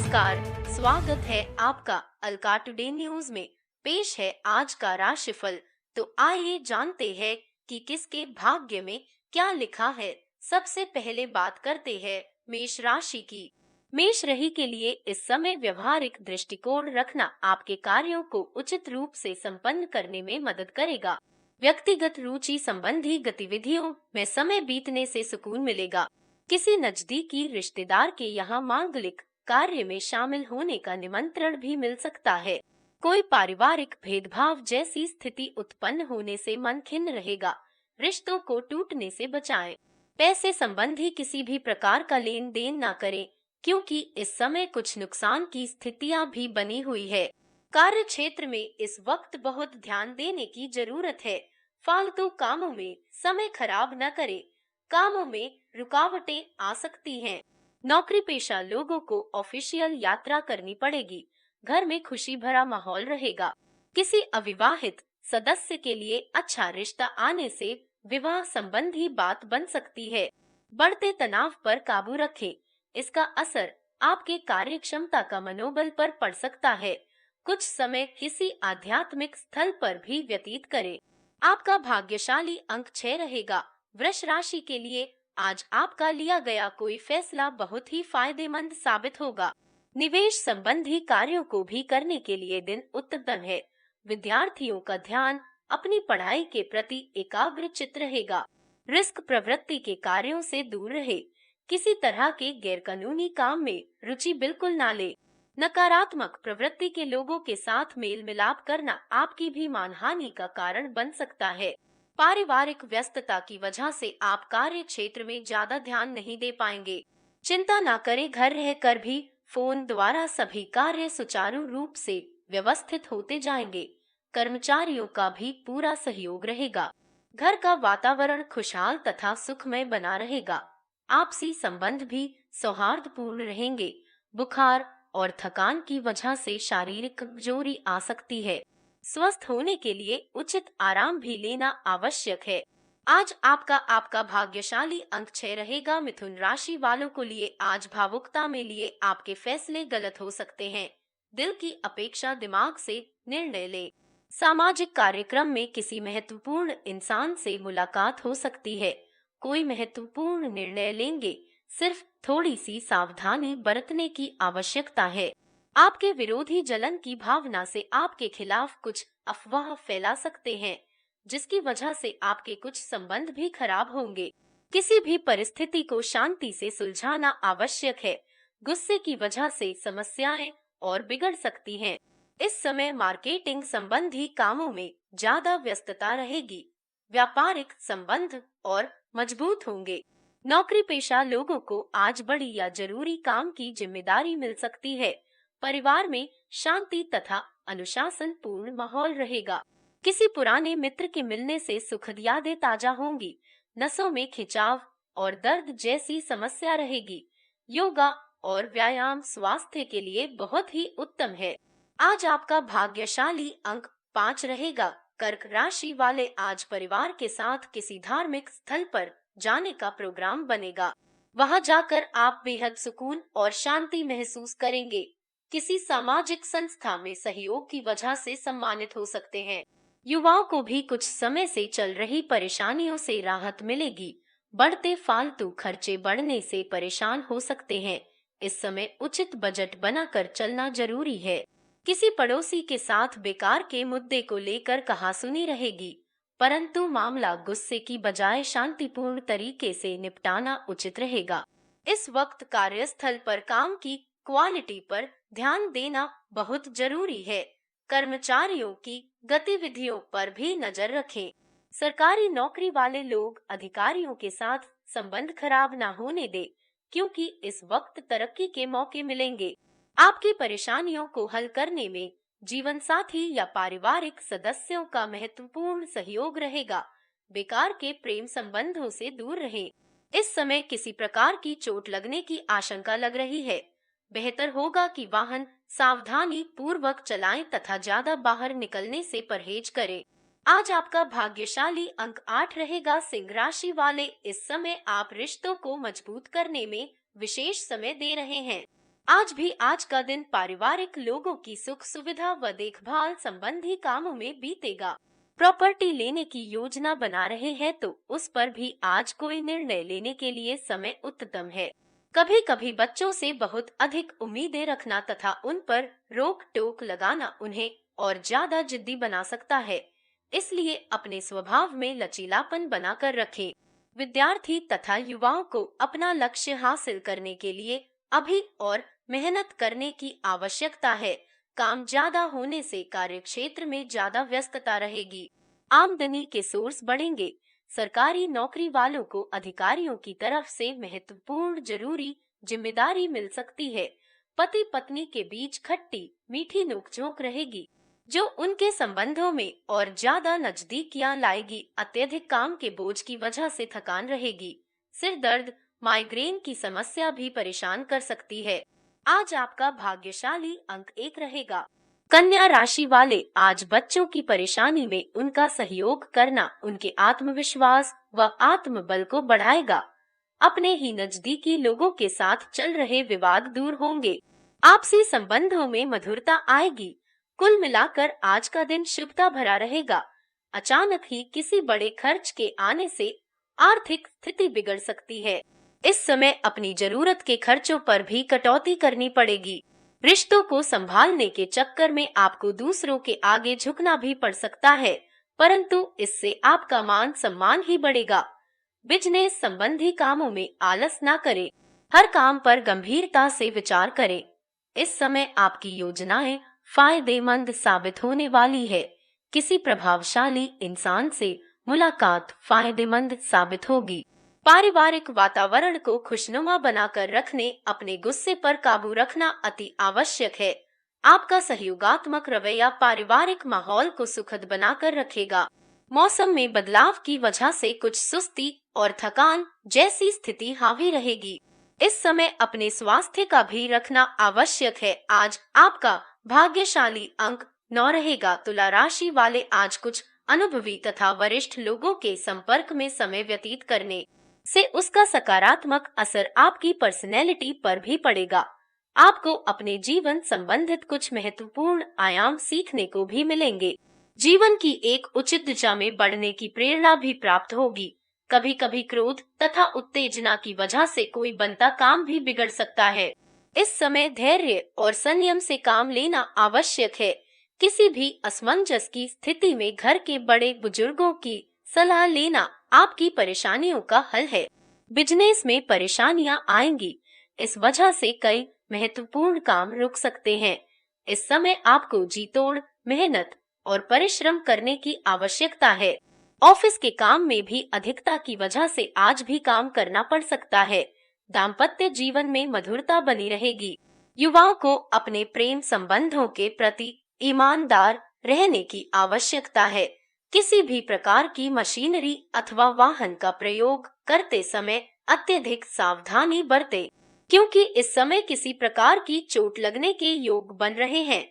नमस्कार, स्वागत है आपका अलका टुडे न्यूज में। पेश है आज का राशिफल। तो आइए जानते हैं कि किसके भाग्य में क्या लिखा है। सबसे पहले बात करते हैं मेष राशि की। मेष राशि के लिए इस समय व्यवहारिक दृष्टिकोण रखना आपके कार्यों को उचित रूप से संपन्न करने में मदद करेगा। व्यक्तिगत रुचि संबंधी गतिविधियों में समय बीतने से सुकून मिलेगा। किसी नजदीकी रिश्तेदार के यहाँ मांगलिक कार्य में शामिल होने का निमंत्रण भी मिल सकता है। कोई पारिवारिक भेदभाव जैसी स्थिति उत्पन्न होने से मन खिन्न रहेगा। रिश्तों को टूटने से बचाएं। पैसे संबंधी किसी भी प्रकार का लेन देन न करें, क्योंकि इस समय कुछ नुकसान की स्थितियां भी बनी हुई है। कार्य क्षेत्र में इस वक्त बहुत ध्यान देने की जरूरत है। फालतू कामों में समय खराब न करें। कामों में रुकावटें आ सकती हैं। नौकरी पेशा लोगों को ऑफिशियल यात्रा करनी पड़ेगी। घर में खुशी भरा माहौल रहेगा। किसी अविवाहित सदस्य के लिए अच्छा रिश्ता आने से विवाह संबंधी बात बन सकती है। बढ़ते तनाव पर काबू रखें। इसका असर आपके कार्य क्षमता का मनोबल पर पड़ सकता है। कुछ समय किसी आध्यात्मिक स्थल पर भी व्यतीत करें। आपका भाग्यशाली अंक 6 रहेगा। वृष राशि के लिए आज आपका लिया गया कोई फैसला बहुत ही फायदेमंद साबित होगा। निवेश संबंधी कार्यों को भी करने के लिए दिन उत्तम है। विद्यार्थियों का ध्यान अपनी पढ़ाई के प्रति एकाग्रचित रहेगा। रिस्क प्रवृत्ति के कार्यों से दूर रहे। किसी तरह के गैरकानूनी काम में रुचि बिल्कुल ना ले। नकारात्मक प्रवृत्ति के लोगों के साथ मेल मिलाप करना आपकी भी मानहानि का कारण बन सकता है। पारिवारिक व्यस्तता की वजह से आप कार्य क्षेत्र में ज्यादा ध्यान नहीं दे पाएंगे। चिंता ना करें, घर रहकर भी फोन द्वारा सभी कार्य सुचारू रूप से व्यवस्थित होते जाएंगे। कर्मचारियों का भी पूरा सहयोग रहेगा। घर का वातावरण खुशहाल तथा सुखमय बना रहेगा। आपसी संबंध भी सौहार्दपूर्ण रहेंगे। बुखार और थकान की वजह से शारीरिक कमजोरी आ सकती है। स्वस्थ होने के लिए उचित आराम भी लेना आवश्यक है। आज आपका भाग्यशाली अंक 6 रहेगा। मिथुन राशि वालों को लिए आज भावुकता में लिए आपके फैसले गलत हो सकते हैं। दिल की अपेक्षा दिमाग से निर्णय ले। सामाजिक कार्यक्रम में किसी महत्वपूर्ण इंसान से मुलाकात हो सकती है। कोई महत्वपूर्ण निर्णय लेंगे, सिर्फ थोड़ी सी सावधानी बरतने की आवश्यकता है। आपके विरोधी जलन की भावना से आपके खिलाफ कुछ अफवाह फैला सकते हैं, जिसकी वजह से आपके कुछ संबंध भी खराब होंगे। किसी भी परिस्थिति को शांति से सुलझाना आवश्यक है। गुस्से की वजह से समस्याएं और बिगड़ सकती हैं। इस समय मार्केटिंग संबंधी कामों में ज्यादा व्यस्तता रहेगी। व्यापारिक संबंध और मजबूत होंगे। नौकरी पेशा लोगों को आज बड़ी या जरूरी काम की जिम्मेदारी मिल सकती है। परिवार में शांति तथा अनुशासन पूर्ण माहौल रहेगा। किसी पुराने मित्र के मिलने से सुखद यादें ताजा होंगी। नसों में खिंचाव और दर्द जैसी समस्या रहेगी। योगा और व्यायाम स्वास्थ्य के लिए बहुत ही उत्तम है। आज आपका भाग्यशाली अंक 5 रहेगा। कर्क राशि वाले आज परिवार के साथ किसी धार्मिक स्थल पर जाने का प्रोग्राम बनेगा। वहां जाकर आप बेहद सुकून और शांति महसूस करेंगे। किसी सामाजिक संस्था में सहयोग की वजह से सम्मानित हो सकते हैं। युवाओं को भी कुछ समय से चल रही परेशानियों से राहत मिलेगी। बढ़ते फालतू खर्चे बढ़ने से परेशान हो सकते हैं। इस समय उचित बजट बनाकर चलना जरूरी है। किसी पड़ोसी के साथ बेकार के मुद्दे को लेकर कहासुनी रहेगी, परंतु मामला गुस्से की बजाय शांतिपूर्ण तरीके से निपटाना उचित रहेगा। इस वक्त कार्यस्थल पर काम की क्वालिटी पर ध्यान देना बहुत जरूरी है। कर्मचारियों की गतिविधियों पर भी नजर रखें। सरकारी नौकरी वाले लोग अधिकारियों के साथ संबंध खराब न होने दें, क्योंकि इस वक्त तरक्की के मौके मिलेंगे। आपकी परेशानियों को हल करने में जीवन साथी या पारिवारिक सदस्यों का महत्वपूर्ण सहयोग रहेगा। बेकार के प्रेम संबंधों से दूर रहें। इस समय किसी प्रकार की चोट लगने की आशंका लग रही है। बेहतर होगा कि वाहन सावधानी पूर्वक चलाएं तथा ज्यादा बाहर निकलने से परहेज करें। आज आपका भाग्यशाली अंक 8 रहेगा। सिंह राशि वाले इस समय आप रिश्तों को मजबूत करने में विशेष समय दे रहे हैं। आज भी आज का दिन पारिवारिक लोगों की सुख सुविधा व देखभाल संबंधी कामों में बीतेगा। प्रॉपर्टी लेने की योजना बना रहे हैं तो उस पर भी आज कोई निर्णय लेने के लिए समय उत्तम है। कभी कभी बच्चों से बहुत अधिक उम्मीदें रखना तथा उन पर रोक टोक लगाना उन्हें और ज्यादा जिद्दी बना सकता है। इसलिए अपने स्वभाव में लचीलापन बनाकर रखें। विद्यार्थी तथा युवाओं को अपना लक्ष्य हासिल करने के लिए अभी और मेहनत करने की आवश्यकता है। काम ज्यादा होने से कार्यक्षेत्र में ज्यादा व्यस्तता रहेगी। आमदनी के सोर्स बढ़ेंगे। सरकारी नौकरी वालों को अधिकारियों की तरफ से महत्वपूर्ण जरूरी जिम्मेदारी मिल सकती है। पति पत्नी के बीच खट्टी मीठी नोकझोंक रहेगी जो उनके संबंधों में और ज्यादा नजदीकियां लाएगी। अत्यधिक काम के बोझ की वजह से थकान रहेगी। सिर दर्द, माइग्रेन की समस्या भी परेशान कर सकती है। आज आपका भाग्यशाली अंक 1 रहेगा। कन्या राशि वाले आज बच्चों की परेशानी में उनका सहयोग करना उनके आत्मविश्वास व आत्मबल को बढ़ाएगा। अपने ही नजदीकी लोगों के साथ चल रहे विवाद दूर होंगे। आपसी संबंधों में मधुरता आएगी। कुल मिलाकर आज का दिन शुभता भरा रहेगा। अचानक ही किसी बड़े खर्च के आने से आर्थिक स्थिति बिगड़ सकती है। इस समय अपनी जरूरत के खर्चों पर भी कटौती करनी पड़ेगी। रिश्तों को संभालने के चक्कर में आपको दूसरों के आगे झुकना भी पड़ सकता है, परंतु इससे आपका मान सम्मान ही बढ़ेगा। बिजनेस संबंधी कामों में आलस ना करें। हर काम पर गंभीरता से विचार करें। इस समय आपकी योजनाएं फायदेमंद साबित होने वाली है। किसी प्रभावशाली इंसान से मुलाकात फायदेमंद साबित होगी। पारिवारिक वातावरण को खुशनुमा बनाकर रखने अपने गुस्से पर काबू रखना अति आवश्यक है। आपका सहयोगात्मक रवैया पारिवारिक माहौल को सुखद बनाकर रखेगा। मौसम में बदलाव की वजह से कुछ सुस्ती और थकान जैसी स्थिति हावी रहेगी। इस समय अपने स्वास्थ्य का भी रखना आवश्यक है। आज आपका भाग्यशाली अंक 9 रहेगा। तुला राशि वाले आज कुछ अनुभवी तथा वरिष्ठ लोगों के संपर्क में समय व्यतीत करने से उसका सकारात्मक असर आपकी पर्सनैलिटी पर भी पड़ेगा। आपको अपने जीवन संबंधित कुछ महत्वपूर्ण आयाम सीखने को भी मिलेंगे। जीवन की एक उचित दिशा में बढ़ने की प्रेरणा भी प्राप्त होगी। कभी कभी क्रोध तथा उत्तेजना की वजह से कोई बनता काम भी बिगड़ सकता है। इस समय धैर्य और संयम से काम लेना आवश्यक है। किसी भी असमंजस की स्थिति में घर के बड़े बुजुर्गों की सलाह लेना आपकी परेशानियों का हल है। बिजनेस में परेशानियां आएंगी, इस वजह से कई महत्वपूर्ण काम रुक सकते हैं। इस समय आपको जी तोड़ मेहनत और परिश्रम करने की आवश्यकता है। ऑफिस के काम में भी अधिकता की वजह से आज भी काम करना पड़ सकता है। दाम्पत्य जीवन में मधुरता बनी रहेगी। युवाओं को अपने प्रेम संबंधों के प्रति ईमानदार रहने की आवश्यकता है। किसी भी प्रकार की मशीनरी अथवा वाहन का प्रयोग करते समय अत्यधिक सावधानी बरतें, क्योंकि इस समय किसी प्रकार की चोट लगने के योग बन रहे हैं।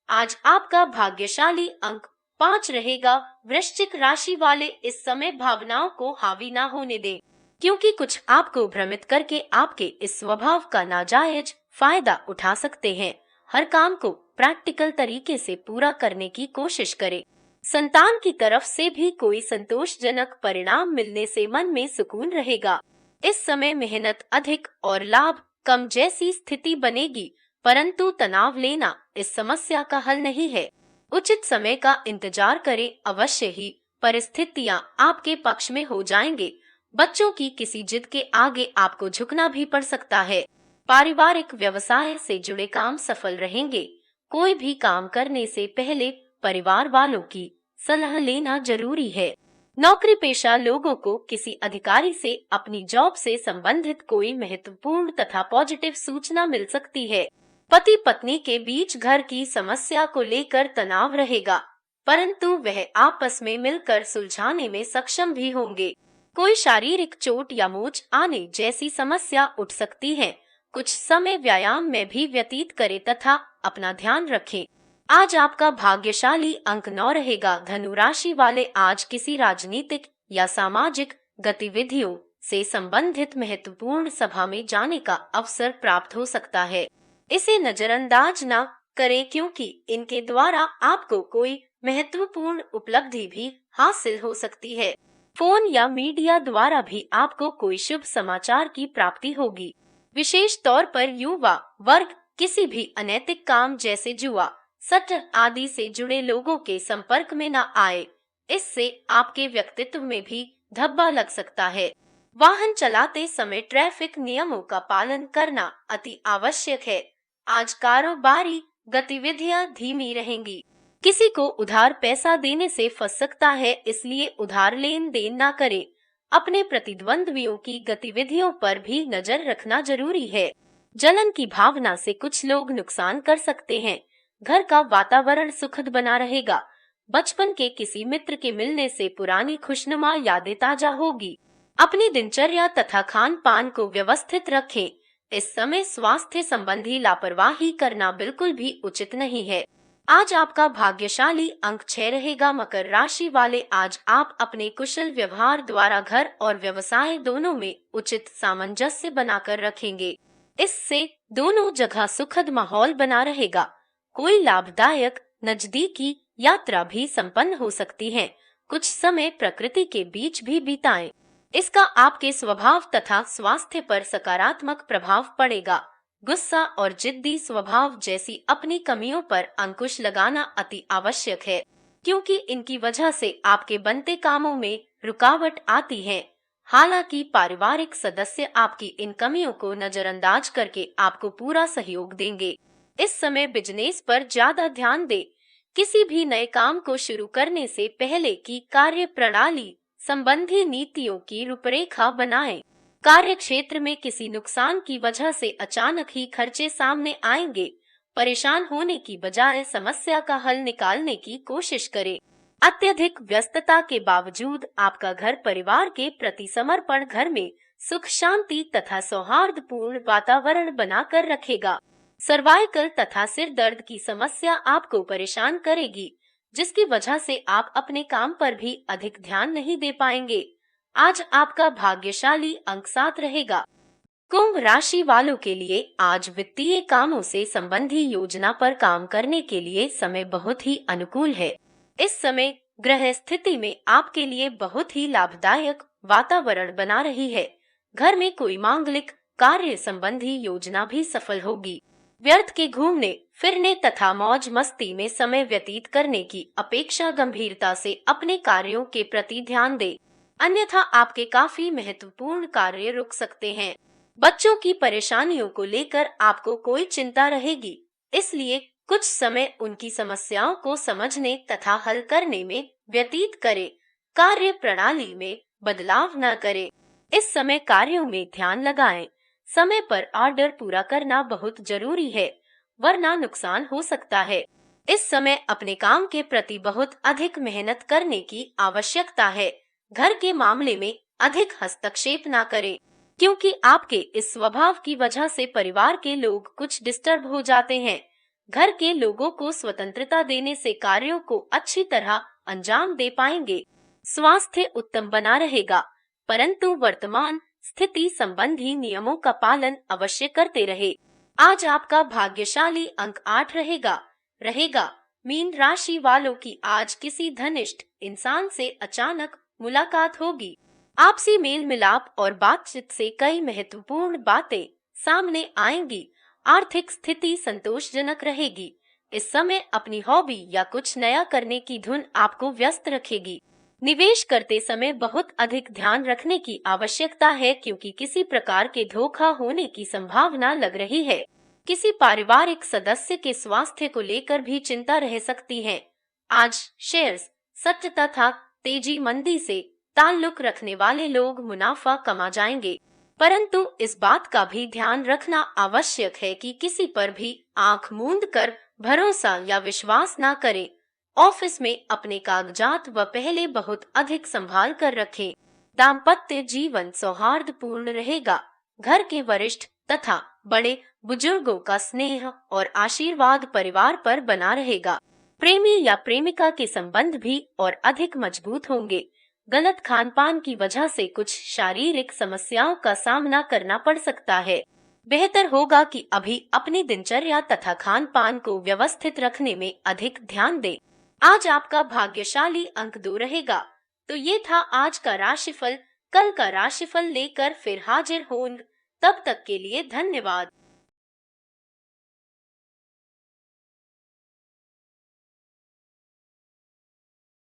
आज आपका भाग्यशाली अंक 5 रहेगा। वृश्चिक राशि वाले इस समय भावनाओं को हावी ना होने दें, क्योंकि कुछ आपको भ्रमित करके आपके इस स्वभाव का नाजायज फायदा उठा सकते हैं। हर काम को प्रैक्टिकल तरीके से पूरा करने की कोशिश करें। संतान की तरफ से भी कोई संतोषजनक परिणाम मिलने से मन में सुकून रहेगा। इस समय मेहनत अधिक और लाभ कम जैसी स्थिति बनेगी, परंतु तनाव लेना इस समस्या का हल नहीं है। उचित समय का इंतजार करें, अवश्य ही परिस्थितियां आपके पक्ष में हो जाएंगे। बच्चों की किसी जिद के आगे आपको झुकना भी पड़ सकता है। पारिवारिक व्यवसाय से जुड़े काम सफल रहेंगे। कोई भी काम करने से पहले परिवार वालों की सलाह लेना जरूरी है। नौकरी पेशा लोगों को किसी अधिकारी से अपनी जॉब से संबंधित कोई महत्वपूर्ण तथा पॉजिटिव सूचना मिल सकती है। पति पत्नी के बीच घर की समस्या को लेकर तनाव रहेगा, परंतु वह आपस में मिलकर सुलझाने में सक्षम भी होंगे। कोई शारीरिक चोट या मोच आने जैसी समस्या उठ सकती है। कुछ समय व्यायाम में भी व्यतीत करें तथा अपना ध्यान रखें। आज आपका भाग्यशाली अंक 9 रहेगा। धनु राशि वाले आज किसी राजनीतिक या सामाजिक गतिविधियों से संबंधित महत्वपूर्ण सभा में जाने का अवसर प्राप्त हो सकता है। इसे नजरअंदाज ना करें क्योंकि इनके द्वारा आपको कोई महत्वपूर्ण उपलब्धि भी हासिल हो सकती है। फोन या मीडिया द्वारा भी आपको कोई शुभ समाचार की प्राप्ति होगी। विशेष तौर पर युवा वर्ग किसी भी अनैतिक काम जैसे जुआ, सट्टा आदि से जुड़े लोगों के संपर्क में न आए। इससे आपके व्यक्तित्व में भी धब्बा लग सकता है। वाहन चलाते समय ट्रैफिक नियमों का पालन करना अति आवश्यक है। आज कारोबारी गतिविधियां धीमी रहेंगी। किसी को उधार पैसा देने से फंस सकता है, इसलिए उधार लेन देन ना करें। अपने प्रतिद्वंद्वियों की गतिविधियों पर भी नजर रखना जरूरी है। जलन की भावना से कुछ लोग नुकसान कर सकते हैं। घर का वातावरण सुखद बना रहेगा। बचपन के किसी मित्र के मिलने से पुरानी खुशनुमा यादें ताजा होगी। अपनी दिनचर्या तथा खान पान को व्यवस्थित रखें। इस समय स्वास्थ्य संबंधी लापरवाही करना बिल्कुल भी उचित नहीं है। आज आपका भाग्यशाली अंक 6 रहेगा। मकर राशि वाले, आज आप अपने कुशल व्यवहार द्वारा घर और व्यवसाय दोनों में उचित सामंजस्य बनाकर रखेंगे। इससे दोनों जगह सुखद माहौल बना रहेगा। कोई लाभदायक नजदीकी यात्रा भी संपन्न हो सकती है। कुछ समय प्रकृति के बीच भी बिताएं। इसका आपके स्वभाव तथा स्वास्थ्य पर सकारात्मक प्रभाव पड़ेगा। गुस्सा और जिद्दी स्वभाव जैसी अपनी कमियों पर अंकुश लगाना अति आवश्यक है, क्योंकि इनकी वजह से आपके बनते कामों में रुकावट आती है। हालांकि पारिवारिक सदस्य आपकी इन कमियों को नजरअंदाज करके आपको पूरा सहयोग देंगे। इस समय बिजनेस पर ज्यादा ध्यान दें। किसी भी नए काम को शुरू करने से पहले की कार्य प्रणाली संबंधी नीतियों की रूपरेखा बनाएं। कार्य क्षेत्र में किसी नुकसान की वजह से अचानक ही खर्चे सामने आएंगे। परेशान होने की बजाय समस्या का हल निकालने की कोशिश करें। अत्यधिक व्यस्तता के बावजूद आपका घर परिवार के प्रति समर्पण घर में सुख शांति तथा सौहार्दपूर्ण वातावरण बनाकर रखेगा। सर्वाइकल तथा सिर दर्द की समस्या आपको परेशान करेगी, जिसकी वजह से आप अपने काम पर भी अधिक ध्यान नहीं दे पाएंगे। आज आपका भाग्यशाली अंक 7 रहेगा। कुंभ राशि वालों के लिए आज वित्तीय कामों से संबंधी योजना पर काम करने के लिए समय बहुत ही अनुकूल है। इस समय ग्रह स्थिति में आपके लिए बहुत ही लाभदायक वातावरण बना रही है। घर में कोई मांगलिक कार्य संबंधी योजना भी सफल होगी। व्यर्थ के घूमने फिरने तथा मौज मस्ती में समय व्यतीत करने की अपेक्षा गंभीरता से अपने कार्यों के प्रति ध्यान दें, अन्यथा आपके काफी महत्वपूर्ण कार्य रुक सकते हैं। बच्चों की परेशानियों को लेकर आपको कोई चिंता रहेगी, इसलिए कुछ समय उनकी समस्याओं को समझने तथा हल करने में व्यतीत करें। कार्य प्रणाली में बदलाव न करें। इस समय कार्यों में ध्यान लगाएं। समय पर ऑर्डर पूरा करना बहुत जरूरी है, वरना नुकसान हो सकता है। इस समय अपने काम के प्रति बहुत अधिक मेहनत करने की आवश्यकता है। घर के मामले में अधिक हस्तक्षेप ना करें, क्योंकि आपके इस स्वभाव की वजह से परिवार के लोग कुछ डिस्टर्ब हो जाते हैं। घर के लोगों को स्वतंत्रता देने से कार्यों को अच्छी तरह अंजाम दे पाएंगे। स्वास्थ्य उत्तम बना रहेगा, परंतु वर्तमान स्थिति संबंधी नियमों का पालन अवश्य करते रहे। आज आपका भाग्यशाली अंक 8 रहेगा। मीन राशि वालों की आज किसी घनिष्ठ इंसान से अचानक मुलाकात होगी। आपसी मेल मिलाप और बातचीत से कई महत्वपूर्ण बातें सामने आएंगी। आर्थिक स्थिति संतोषजनक रहेगी। इस समय अपनी हॉबी या कुछ नया करने की धुन आपको व्यस्त रखेगी। निवेश करते समय बहुत अधिक ध्यान रखने की आवश्यकता है, क्योंकि किसी प्रकार के धोखा होने की संभावना लग रही है। किसी पारिवारिक सदस्य के स्वास्थ्य को लेकर भी चिंता रह सकती है। आज शेयर्स, सट्टा तथा तेजी मंदी से ताल्लुक रखने वाले लोग मुनाफा कमा जाएंगे, परंतु इस बात का भी ध्यान रखना आवश्यक है कि किसी पर भी आंख मूंद कर भरोसा या विश्वास न करें। ऑफिस में अपने कागजात व पहले बहुत अधिक संभाल कर रखें। दाम्पत्य जीवन सौहार्दपूर्ण रहेगा। घर के वरिष्ठ तथा बड़े बुजुर्गों का स्नेह और आशीर्वाद परिवार पर बना रहेगा। प्रेमी या प्रेमिका के संबंध भी और अधिक मजबूत होंगे। गलत खान पान की वजह से कुछ शारीरिक समस्याओं का सामना करना पड़ सकता है। बेहतर होगा कि अभी अपनी दिनचर्या तथा खान पान को व्यवस्थित रखने में अधिक ध्यान दें। आज आपका भाग्यशाली अंक 2 रहेगा। तो ये था आज का राशिफल। कल का राशिफल लेकर फिर हाजिर होंगे। तब तक के लिए धन्यवाद।